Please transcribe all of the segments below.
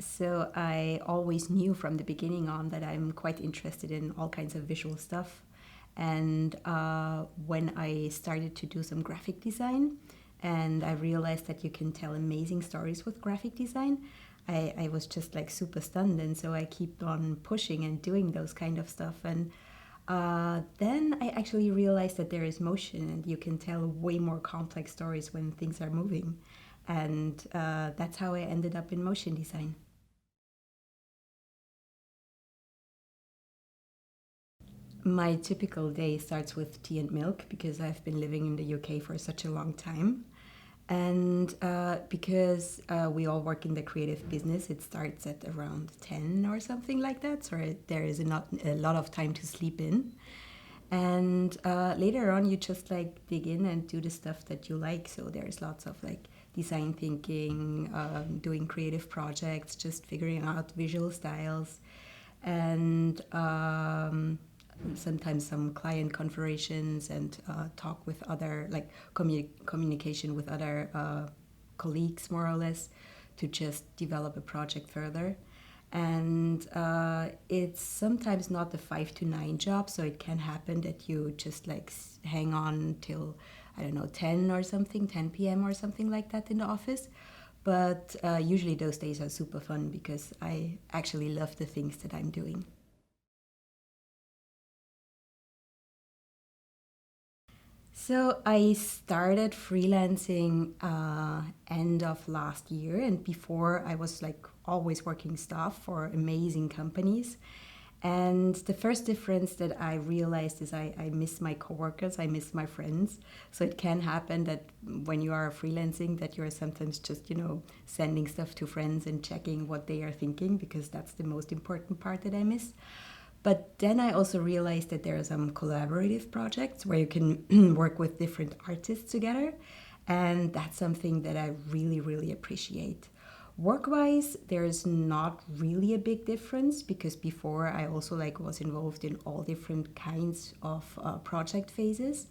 So I always knew from the beginning on that I'm quite interested in all kinds of visual stuff. And when I started to do some graphic design, and I realized that you can tell amazing stories with graphic design, I was just like super stunned. And so I keep on pushing and doing those kind of stuff. And then I actually realized that there is motion and you can tell way more complex stories when things are moving. And that's how I ended up in motion design. My typical day starts with tea and milk because I've been living in the UK for such a long time. And because we all work in the creative business, it starts at around 10 or something like that. So there is a lot of time to sleep in. And later on, you just like dig in and do the stuff that you like. So there's lots of like design thinking, doing creative projects, just figuring out visual styles, and sometimes some client conversations and talk with other, like communication with other colleagues, more or less, to just develop a project further. And it's sometimes not the 5 to 9 job, so it can happen that you just like hang on till, I don't know, 10 or something, 10 p.m. or something like that in the office. But usually those days are super fun because I actually love the things that I'm doing. So I started freelancing end of last year, and before I was like always working staff for amazing companies. And the first difference that I realized is I miss my coworkers, I miss my friends. So it can happen that when you are freelancing, that you are sometimes just, sending stuff to friends and checking what they are thinking, because that's the most important part that I miss. But then I also realized that there are some collaborative projects where you can work with different artists together. And that's something that I really, really appreciate. Work wise, there's not really a big difference because before I also like was involved in all different kinds of project phases.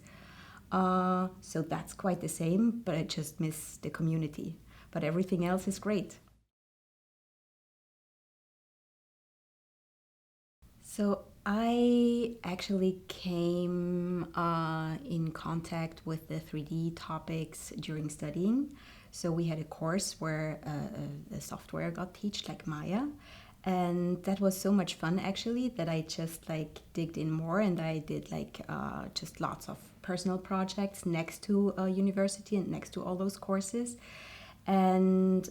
So that's quite the same, but I just miss the community. But everything else is great. So I actually came in contact with the 3D topics during studying. So we had a course where the software got taught, like Maya, and that was so much fun actually that I just like digged in more and I did like just lots of personal projects next to university and next to all those courses. And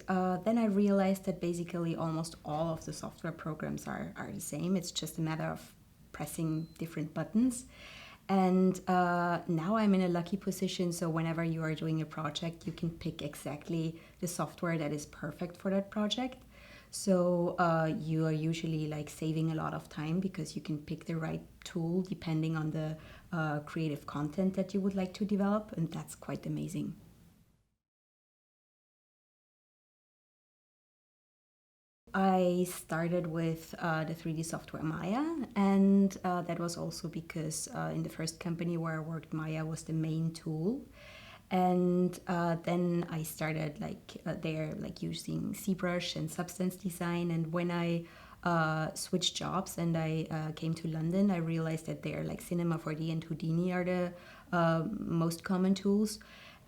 then I realized that basically almost all of the software programs are the same. It's just a matter of pressing different buttons. And now I'm in a lucky position. So whenever you are doing a project, you can pick exactly the software that is perfect for that project. So you are usually like saving a lot of time because you can pick the right tool depending on the creative content that you would like to develop. And that's quite amazing. I started with the 3D software Maya, and that was also because in the first company where I worked, Maya was the main tool. And then I started like there, like using ZBrush and Substance Design. And when I switched jobs and I came to London, I realized that there, like Cinema 4D and Houdini are the most common tools.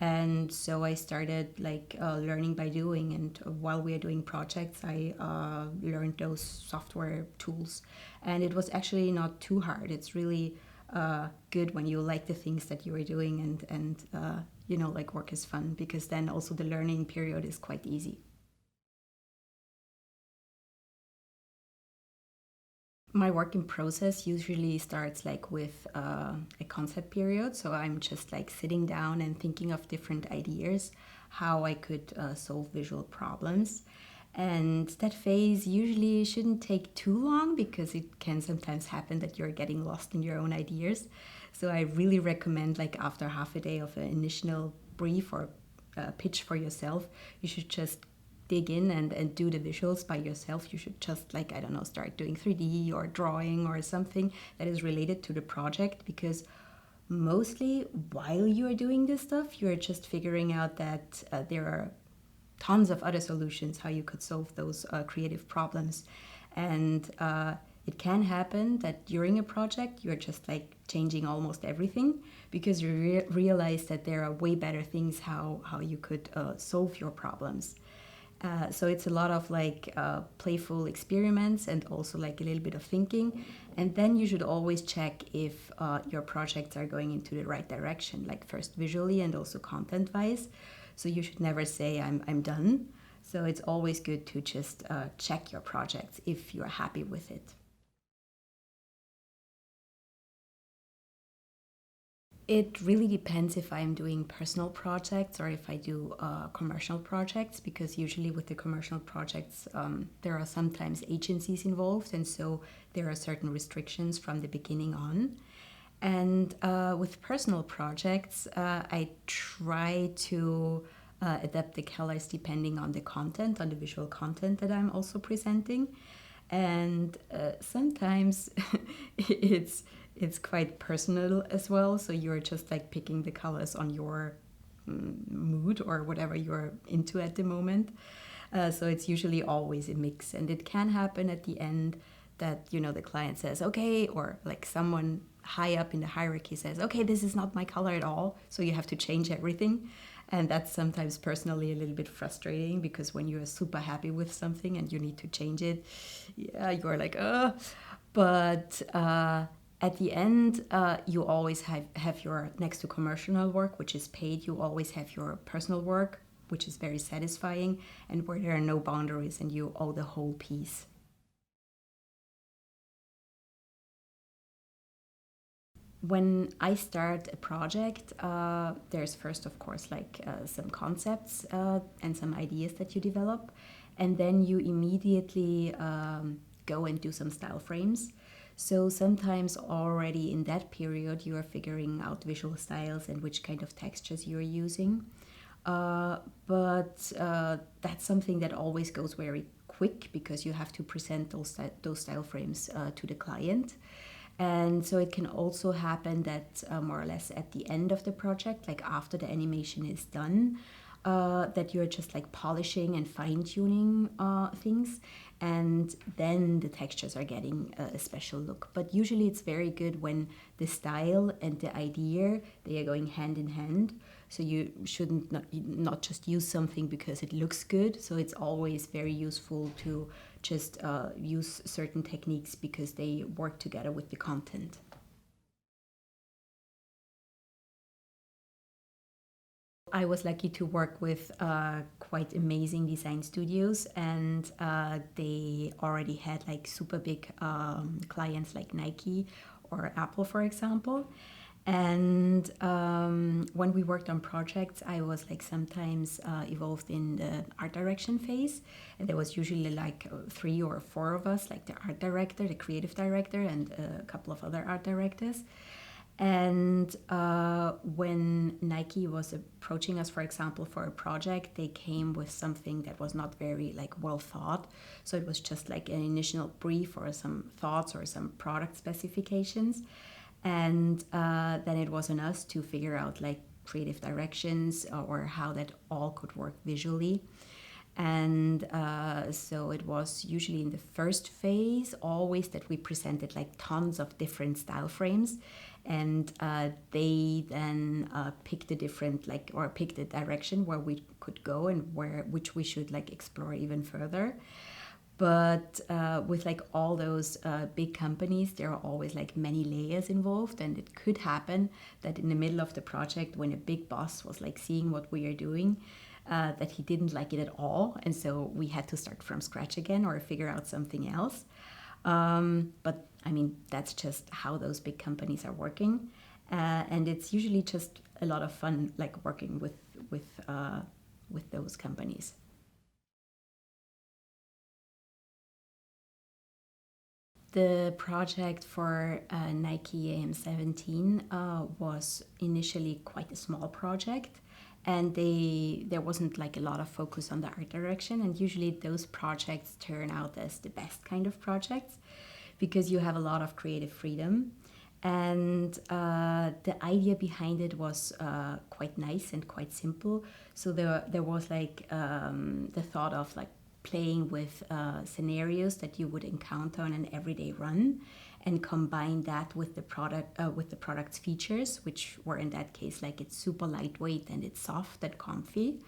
And so I started like learning by doing, and while we are doing projects I learned those software tools, and it was actually not too hard. It's really good when you like the things that you are doing, and like work is fun, because then also the learning period is quite easy. My working process usually starts like with a concept period. So I'm just like sitting down and thinking of different ideas, how I could solve visual problems. And that phase usually shouldn't take too long because it can sometimes happen that you're getting lost in your own ideas. So I really recommend, like after half a day of an initial brief or pitch for yourself, you should just dig in and do the visuals by yourself. You should just, like, I don't know, start doing 3D or drawing or something that is related to the project, because mostly while you are doing this stuff, you're just figuring out that there are tons of other solutions how you could solve those creative problems. And it can happen that during a project you're just like changing almost everything because you realize that there are way better things how you could solve your problems. So it's a lot of like playful experiments and also like a little bit of thinking. And then you should always check if your projects are going into the right direction, like first visually and also content wise. So you should never say I'm done. So it's always good to just check your projects if you're happy with it. It really depends if I'm doing personal projects or if I do commercial projects, because usually with the commercial projects, there are sometimes agencies involved, and so there are certain restrictions from the beginning on. And with personal projects, I try to adapt the colors depending on the content, on the visual content that I'm also presenting. And sometimes it's it's quite personal as well. So you're just like picking the colors on your mood or whatever you're into at the moment. So it's usually always a mix, and it can happen at the end that the client says okay, or like someone high up in the hierarchy says okay, this is not my color at all, so you have to change everything. And that's sometimes personally a little bit frustrating, because when you're super happy with something and you need to change it, yeah, you're like but at the end, you always have your, next to commercial work, which is paid, you always have your personal work, which is very satisfying, and where there are no boundaries and you owe the whole piece. When I start a project, there's first, of course, like some concepts and some ideas that you develop, and then you immediately go and do some style frames. So sometimes already in that period, you are figuring out visual styles and which kind of textures you're using. But that's something that always goes very quick, because you have to present those style frames to the client. And so it can also happen that more or less at the end of the project, like after the animation is done, that you're just like polishing and fine tuning things, and then the textures are getting a special look. But usually it's very good when the style and the idea, they are going hand in hand. So you shouldn't not just use something because it looks good. So it's always very useful to just use certain techniques because they work together with the content. I was lucky to work with quite amazing design studios, and they already had like super big clients like Nike or Apple, for example. And when we worked on projects, I was like sometimes involved in the art direction phase, and there was usually like three or four of us, like the art director, the creative director, and a couple of other art directors. And when Nike was approaching us, for example, for a project, they came with something that was not very like well thought. So it was just like an initial brief or some thoughts or some product specifications. And then it was on us to figure out like creative directions or how that all could work visually. And so it was usually in the first phase always that we presented like tons of different style frames, and they then picked a different like, or picked a direction where we could go and which we should like explore even further. But with like all those big companies, there are always like many layers involved, and it could happen that in the middle of the project, when a big boss was like seeing what we are doing, that he didn't like it at all, and so we had to start from scratch again or figure out something else. But I mean, that's just how those big companies are working, and it's usually just a lot of fun, like working with those companies. The project for Nike AM17 was initially quite a small project, and there wasn't like a lot of focus on the art direction. And usually those projects turn out as the best kind of projects because you have a lot of creative freedom. And the idea behind it was quite nice and quite simple. So there was like the thought of like playing with scenarios that you would encounter on an everyday run, and combine that with the product's features, which were in that case like it's super lightweight and it's soft and comfy.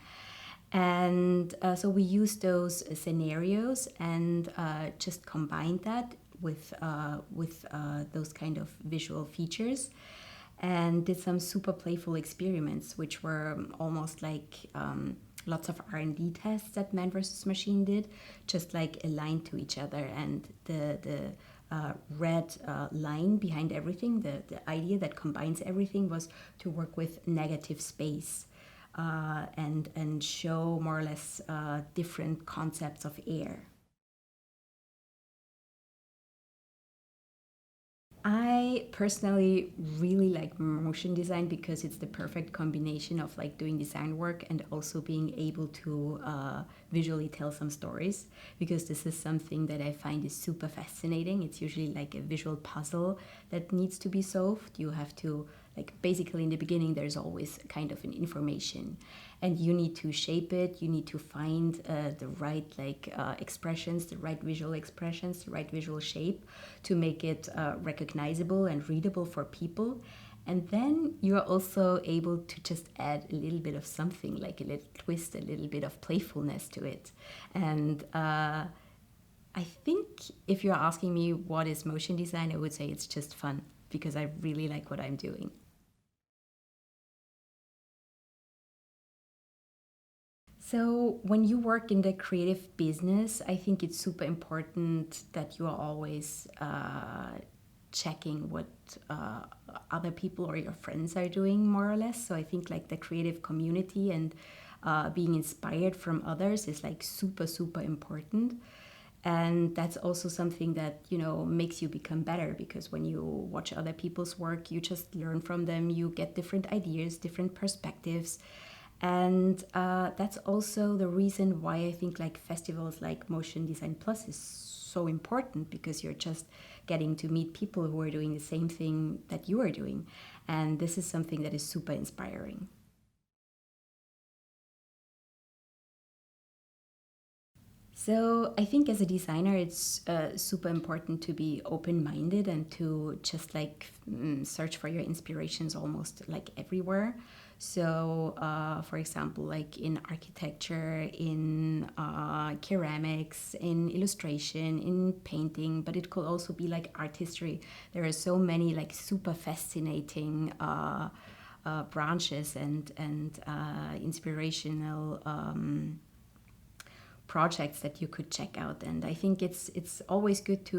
And so we used those scenarios and just combined that with those kind of visual features, and did some super playful experiments, which were almost like lots of R&D tests that Man vs. Machine did, just like aligned to each other. And the red line behind everything, the idea that combines everything, was to work with negative space and show more or less different concepts of air. I personally really like motion design because it's the perfect combination of like doing design work and also being able to visually tell some stories, because this is something that I find is super fascinating. It's usually like a visual puzzle that needs to be solved. You have to, like, basically in the beginning there's always kind of an information, and you need to shape it. You need to find the right expressions, the right visual expressions, the right visual shape to make it recognizable and readable for people. And then you're also able to just add a little bit of something, like a little twist, a little bit of playfulness to it. And I think if you're asking me what is motion design, I would say it's just fun, because I really like what I'm doing. So, when you work in the creative business, I think it's super important that you are always checking what other people or your friends are doing, more or less. So, I think like the creative community and being inspired from others is like super, super important. And that's also something that, you know, makes you become better, because when you watch other people's work, you just learn from them, you get different ideas, different perspectives. And that's also the reason why I think like festivals like Motion Design Plus is so important, because you're just getting to meet people who are doing the same thing that you are doing. And this is something that is super inspiring. So I think as a designer, it's super important to be open-minded and to just like search for your inspirations almost like everywhere. So, for example, like in architecture, in ceramics, in illustration, in painting, but it could also be like art history. There are so many like super fascinating branches and inspirational projects that you could check out. And I think it's always good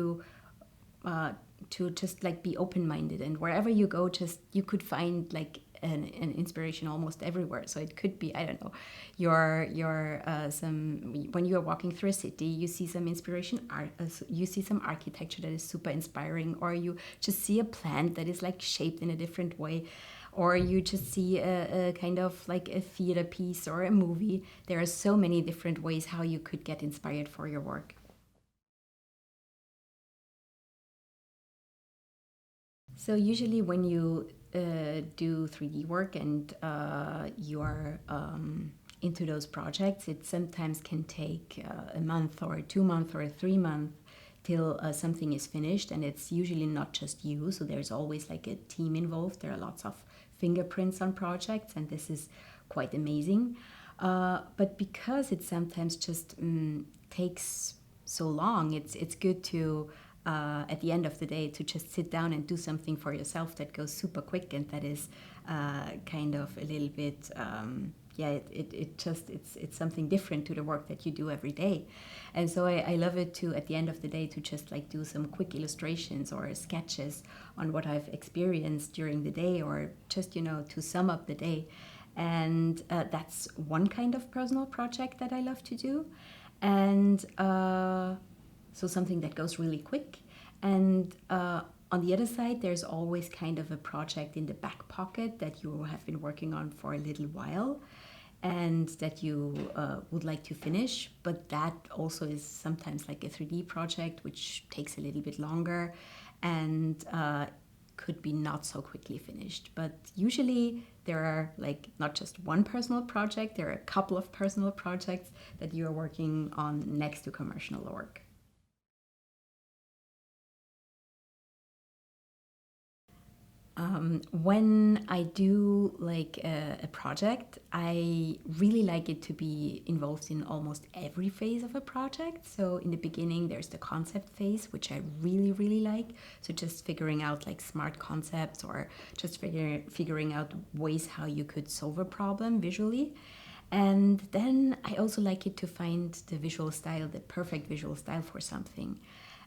uh, to just like be open-minded, and wherever you go, just you could find like an inspiration almost everywhere. So it could be, I don't know, your some when you are walking through a city, you see some inspiration art, you see some architecture that is super inspiring, or you just see a plant that is like shaped in a different way, or you just see a kind of like a theater piece or a movie. There are so many different ways how you could get inspired for your work. So usually when you do 3D work and you are into those projects, it sometimes can take a month or 2 months or 3 months till something is finished, and it's usually not just you. So there's always like a team involved. There are lots of fingerprints on projects, and this is quite amazing. But because it sometimes just takes so long, it's good to at the end of the day to just sit down and do something for yourself that goes super quick, and that is kind of a little bit yeah, it just it's something different to the work that you do every day. And so I love it to, at the end of the day, to just like do some quick illustrations or sketches on what I've experienced during the day, or just, you know, to sum up the day. And that's one kind of personal project that I love to do. And so something that goes really quick. And on the other side, there's always kind of a project in the back pocket that you have been working on for a little while, and that you would like to finish. But that also is sometimes like a 3D project, which takes a little bit longer. And could be not so quickly finished. But usually there are like not just one personal project, there are a couple of personal projects that you are working on next to commercial work. When I do like a project, I really like it to be involved in almost every phase of a project. So in the beginning, there's the concept phase, which I really, really like. So just figuring out like smart concepts or just figuring out ways how you could solve a problem visually. And then I also like it to find the visual style, the perfect visual style for something.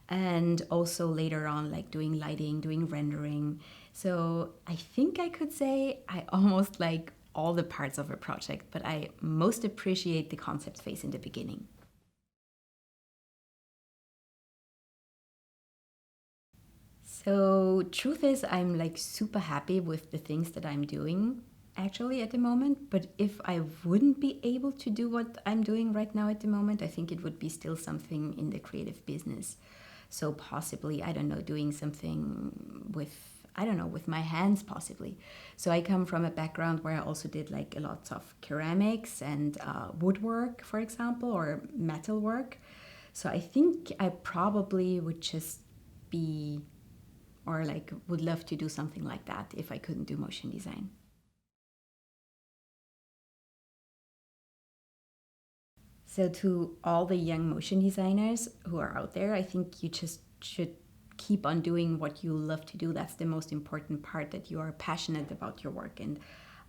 And also later on, like doing lighting, doing rendering. So I think I could say I almost like all the parts of a project, but I most appreciate the concept phase in the beginning. So truth is, I'm like super happy with the things that I'm doing actually at the moment. But if I wouldn't be able to do what I'm doing right now at the moment, I think it would be still something in the creative business. So possibly, I don't know, doing something with, I don't know, with my hands possibly. So I come from a background where I also did like a lot of ceramics and woodwork, for example, or metal work. So I think I probably would just be, or like would love to do something like that if I couldn't do motion design. So to all the young motion designers who are out there, I think you just should keep on doing what you love to do. That's the most important part, that you are passionate about your work. And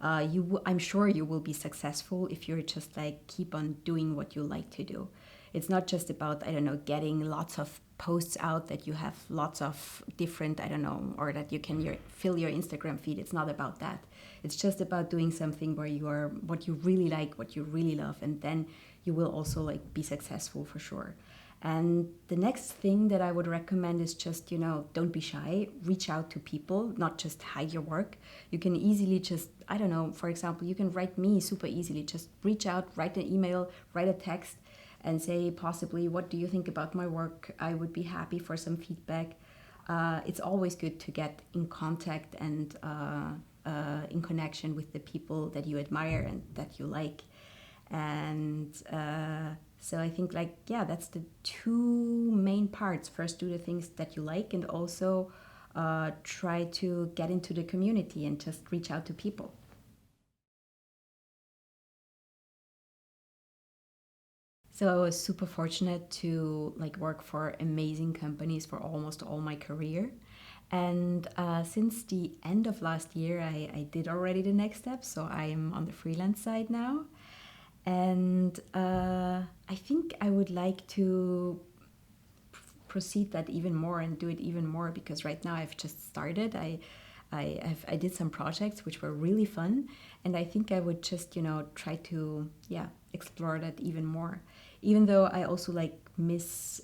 I'm sure you will be successful if you're just like keep on doing what you like to do. It's not just about, I don't know, getting lots of posts out, that you have lots of different, I don't know, or that you can fill your Instagram feed. It's not about that. It's just about doing something where you are what you really like, what you really love, and then you will also like be successful for sure. And the next thing that I would recommend is just, don't be shy. Reach out to people, not just hide your work. You can easily just, I don't know, for example, you can write me super easily. Just reach out, write an email, write a text, and say possibly, what do you think about my work? I would be happy for some feedback. It's always good to get in contact and in connection with the people that you admire and that you like. And so I think like, yeah, that's the two main parts. First, do the things that you like, and also try to get into the community and just reach out to people. So I was super fortunate to like work for amazing companies for almost all my career. And since the end of last year, I did already the next step. So I'm on the freelance side now. And I think I would like to proceed that even more and do it even more, because right now I've just started. I did some projects which were really fun, and I think I would just try to explore that even more. Even though I also like miss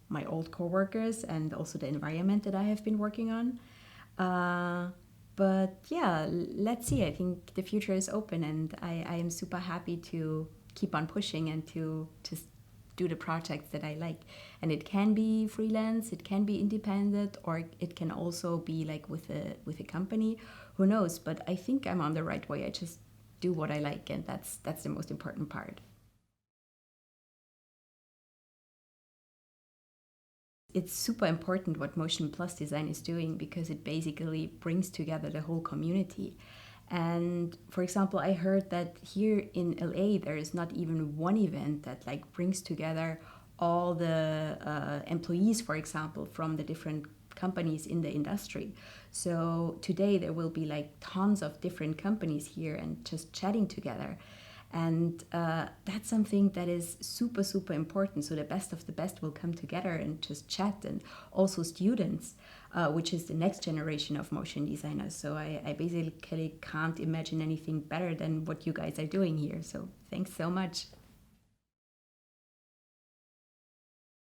my old coworkers and also the environment that I have been working on. But yeah, let's see. I think the future is open, and I am super happy to keep on pushing and to just do the projects that I like. And it can be freelance, it can be independent, or it can also be like with a company. Who knows? But I think I'm on the right way. I just do what I like, and that's the most important part. It's super important what Motion Plus Design is doing, because it basically brings together the whole community. And for example, I heard that here in LA there is not even one event that like brings together all the employees, for example, from the different companies in the industry. So today there will be like tons of different companies here and just chatting together. And that's something that is super, super important. So the best of the best will come together and just chat, and also students, which is the next generation of motion designers. So I basically can't imagine anything better than what you guys are doing here. So thanks so much.